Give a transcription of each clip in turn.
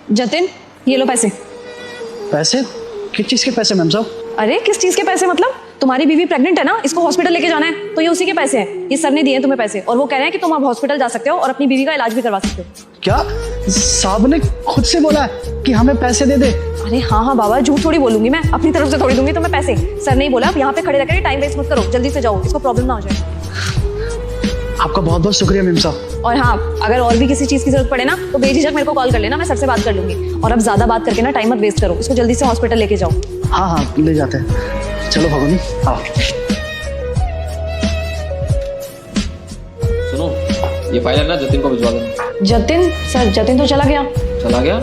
जतिन, ये लो पैसे। पैसे? किस चीज़ के पैसे मैम साहब? अरे किस चीज के पैसे मतलब? तुम्हारी बीवी प्रेग्नेंट है ना, इसको हॉस्पिटल लेके जाना है, तो ये उसी के पैसे हैं। ये सर ने दिए हैं तुम्हें पैसे, और वो कह रहे हैं कि तुम अब हॉस्पिटल जा सकते हो और अपनी बीवी का इलाज भी करवा सकते हो। क्या साहब ने खुद से बोला है कि हमें पैसे दे दे? अरे हाँ हाँ बाबा, झूठ थोड़ी बोलूंगी मैं, अपनी तरफ से थोड़ी दूंगी तुम्हें पैसे। सर ने बोला, अब यहाँ पे खड़े रहकर टाइम वेस्ट मत करो, जल्दी से जाओ, इसको प्रॉब्लम ना हो जाए। आपका बहुत बहुत शुक्रिया मैम साहब। और हाँ, अगर और भी किसी चीज की जरूरत पड़े ना तो बेझिझक मेरे को कॉल कर लेना, मैं सर से बात कर लूंगी। और अब ज्यादा बात करके ना टाइम मत वेस्ट करो, इसको जल्दी से हॉस्पिटल लेके जाओ। हाँ हाँ ले जाते हैं, चलो भगवानी आओ। सुनो, ये फाइल है ना, जतिन को भिजवा देना। जतिन? सर जतिन तो चला गया। चला गया?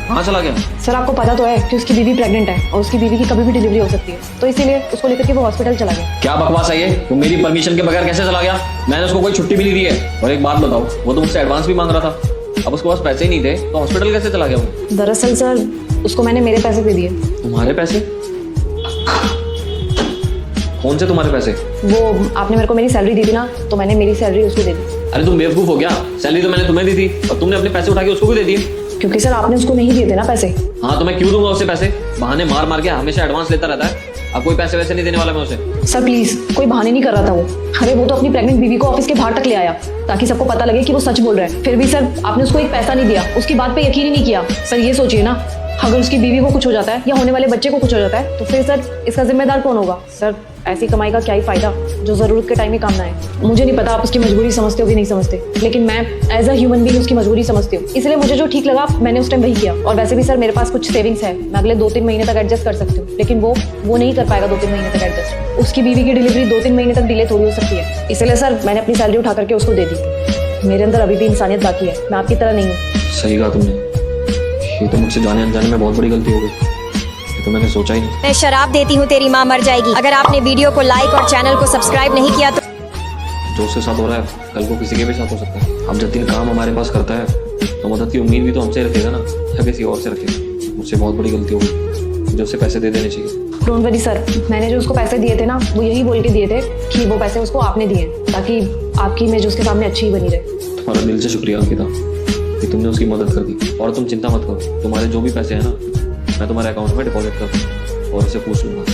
कहाँ चला गया? सर आपको पता तो है कि उसकी बीवी प्रेग्नेंट है और उसकी बीवी की कभी भी डिलीवरी हो सकती है, तो इसीलिए उसको लेकर के वो हॉस्पिटल चला गया। क्या बकवास है ये? वो मेरी परमिशन के बगैर कैसे चला गया? मैंने उसको कोई छुट्टी भी नहीं दी है। और एक बात बताओ, वो तो मुझसे एडवांस भी मांग रहा था, अब उसके पास पैसे ही नहीं थे, तो हॉस्पिटल कैसे चला गया वो? दरअसल सर, उसको मैंने मेरे पैसे दे दिए। तुम्हारे पैसे? कौन से तुम्हारे पैसे? वो आपने मेरे को मेरी सैलरी दी थी ना, तो मैंने मेरी सैलरी उसको दे दी। अरे तुम बेवकूफ हो गया, सैलरी तो मैंने तुम्हें दी थी और तुमने अपने पैसे उठा के उसको भी दे दिए। क्योंकि सर आपने उसको नहीं दिए थे ना पैसे। हाँ तो मैं क्यों दूंगा उससे पैसे? बहाने मार मार के हमेशा एडवांस लेता रहता है। अब कोई पैसे वैसे नहीं देने वाला मैं उसे। सर प्लीज, कोई बहाने नहीं कर रहा था वो। अरे वो तो अपनी प्रेग्नेंट बीवी को ऑफिस के बाहर तक ले आया ताकि सबको पता लगे कि वो सच बोल रहा है। फिर भी सर आपने उसको एक पैसा नहीं दिया, उसकी बात पे यकीन ही नहीं किया। सर ये सोचिए ना, अगर उसकी बीवी को कुछ हो जाता है या होने वाले बच्चे को कुछ हो जाता है तो फिर सर इसका जिम्मेदार कौन होगा? सर ऐसी कमाई का क्या ही फायदा जो जरूरत के टाइम में काम ना आए। मुझे नहीं पता आप उसकी मजबूरी समझते हो कि नहीं समझते, लेकिन मैं एज अ ह्यूमन बीइंग उसकी मजबूरी समझती हूँ, इसलिए मुझे जो ठीक लगा मैंने उस टाइम वही किया। और वैसे भी सर मेरे पास कुछ सेविंग्स है, मैं अगले 2-3 महीने तक एडजस्ट कर सकती हूँ, लेकिन वो नहीं कर पाएगा 2-3 महीने तक एडजस्ट। उसकी बीवी की डिलीवरी 2-3 महीने तक डिले थोड़ी हो सकती है, इसलिए सर मैंने अपनी सैलरी उठा करके उसको दे दी। मेरे अंदर अभी भी इंसानियत बाकी है, मैं आपकी तरह नहीं हूँ। सही कहा तुमने, ये तो मुझसे जाने अनजाने में बहुत बड़ी गलती हो गई, ये तो मैंने सोचा ही नहीं। मैं शराब देती हूँ तेरी माँ मर जाएगी। अगर आपने वीडियो को लाइक और चैनल को सब्सक्राइब नहीं किया तो जो उसके साथ हो रहा है कल को किसी के भी साथ हो सकता है। अब जतिन काम हमारे पास करता है तो मदद की उम्मीद भी तो हमसे रखेगा ना, या किसी और से रखेगा। मुझसे बहुत बड़ी गलती हो गई, मुझे उससे पैसे दे देने चाहिए। डोंट वरी सर, मैंने जो उसको पैसे दिए थे ना वो यही बोल के दिए थे कि वो पैसे उसको आपने दिए ताकि आपकी इमेज उसके सामने अच्छी ही बनी रहे। तुम्हारा दिल से शुक्रिया अंकिता कि तुमने उसकी मदद कर दी। और तुम चिंता मत करो, तुम्हारे जो भी पैसे हैं ना मैं तुम्हारे अकाउंट में डिपॉजिट कर दूँ और उसे पूछ लूँगा,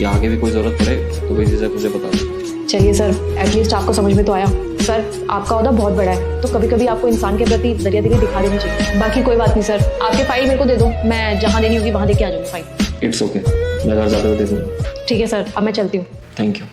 या आगे भी कोई ज़रूरत पड़े तो बेझिझक मुझे बता दो। चलिए सर, एटलीस्ट आपको समझ में तो आया। सर आपका ओहदा बहुत बड़ा है, तो कभी कभी आपको इंसान के प्रति दरियादिली दिखा देनी चाहिए। बाकी कोई बात नहीं सर, आपकी फाइल मेरे को दे दो, मैं जहाँ देनी होगी वहाँ दे के आ जाऊँगी फाइल। इट्स ओके, मैं घर जाते हुए दे दूँगा। ठीक है सर, अब मैं चलती हूँ। Thank you.